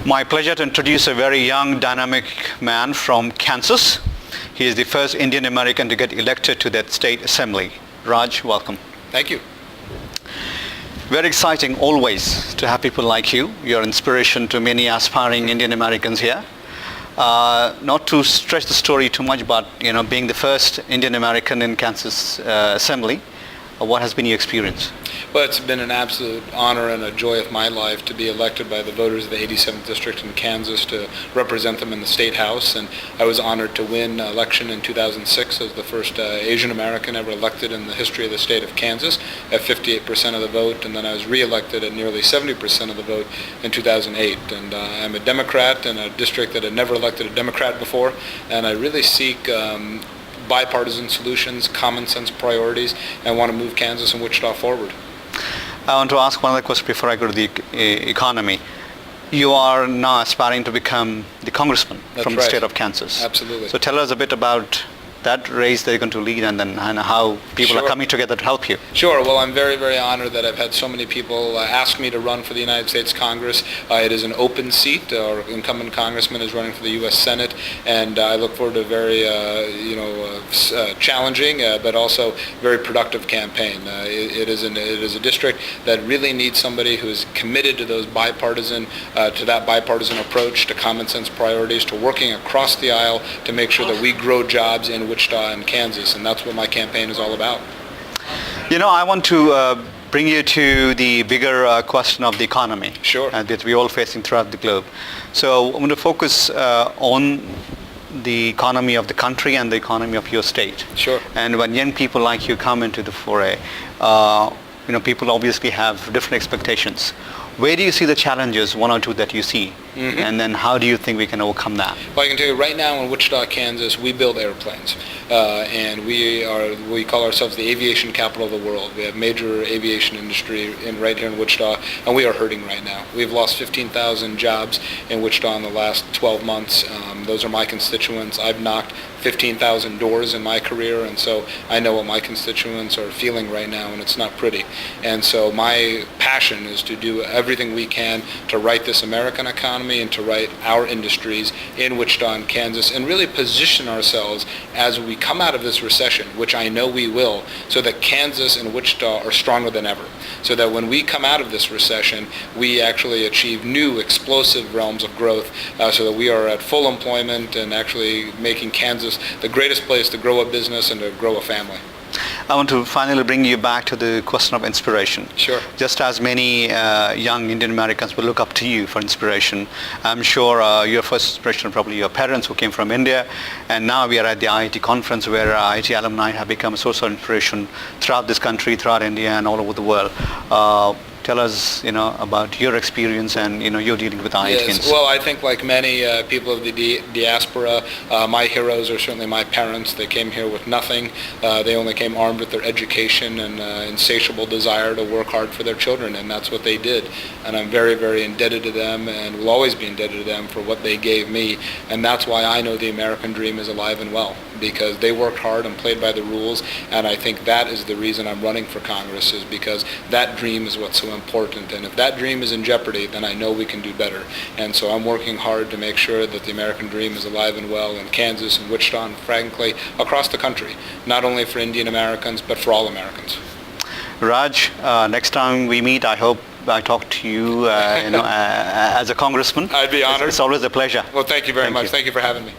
My pleasure to introduce a very young, dynamic man from Kansas. He is the first Indian American to get elected to that state assembly. Raj, welcome. Thank you. Very exciting always to have people like you. You're inspiration to many aspiring Indian Americans here. Not to stretch the story too much, but being the first Indian American in Kansas assembly, what has been your experience? Well, it's been an absolute honor and a joy of my life to be elected by the voters of the 87th District in Kansas to represent them in the State House. And I was honored to win election in 2006 as the first Asian American ever elected in the history of the state of Kansas at 58% of the vote. And then I was re-elected at nearly 70% of the vote in 2008. And I'm a Democrat in a district that had never elected a Democrat before. And I really seek bipartisan solutions, common sense priorities, and want to move Kansas and Wichita forward. I want to ask one other question before I go to the economy. You are now aspiring to become the congressman from the state of Kansas. Absolutely. So tell us a bit about that race that you're going to lead and how people are coming together to help you. Sure. Well, I'm very, very honored that I've had so many people ask me to run for the United States Congress. It is an open seat. Our incumbent congressman is running for the U.S. Senate, and I look forward to a very, challenging but also very productive campaign. It is a district that really needs somebody who is committed to those bipartisan, to that bipartisan approach, to common sense priorities, to working across the aisle to make sure that we grow jobs in Wichita and Kansas, and that's what my campaign is all about. I want to bring you to the bigger question of the economy. Sure. That we're all facing throughout the globe. So I'm going to focus on the economy of the country and the economy of your state. Sure. And when young people like you come into the foray, people obviously have different expectations. Where do you see the challenges, one or two that you see? Mm-hmm. And then how do you think we can overcome that? Well, I can tell you right now in Wichita, Kansas, we build airplanes. And we call ourselves the aviation capital of the world. We have major aviation industry right here in Wichita, and we are hurting right now. We've lost 15,000 jobs in Wichita in the last 12 months. Those are my constituents. I've knocked 15,000 doors in my career, and so I know what my constituents are feeling right now, and it's not pretty. And so my passion is to do everything we can to right this American economy and to right our industries in Wichita and Kansas, and really position ourselves as we come out of this recession, which I know we will, so that Kansas and Wichita are stronger than ever. So that when we come out of this recession, we actually achieve new explosive realms of growth, so that we are at full employment and actually making Kansas the greatest place to grow a business and to grow a family. I want to finally bring you back to the question of inspiration. Sure. Just as many young Indian Americans will look up to you for inspiration, I'm sure your first inspiration are probably your parents who came from India, and now we are at the IIT conference where IIT alumni have become a source of inspiration throughout this country, throughout India, and all over the world. Tell us, about your experience and your dealing with IITians. Yes. Well, I think like many people of the diaspora, my heroes are certainly my parents. They came here with nothing. They only came armed with their education and insatiable desire to work hard for their children, and that's what they did. And I'm very, very indebted to them, and will always be indebted to them for what they gave me. And that's why I know the American dream is alive and well, because they worked hard and played by the rules. And I think that is the reason I'm running for Congress, is because that dream is what's so important. And if that dream is in jeopardy, then I know we can do better. And so I'm working hard to make sure that the American dream is alive and well in Kansas and Wichita and frankly across the country, not only for Indian Americans, but for all Americans. Raj, next time we meet, I hope I talk to you, as a congressman. I'd be honored. It's always a pleasure. Well, thank you very much. Thank you for having me.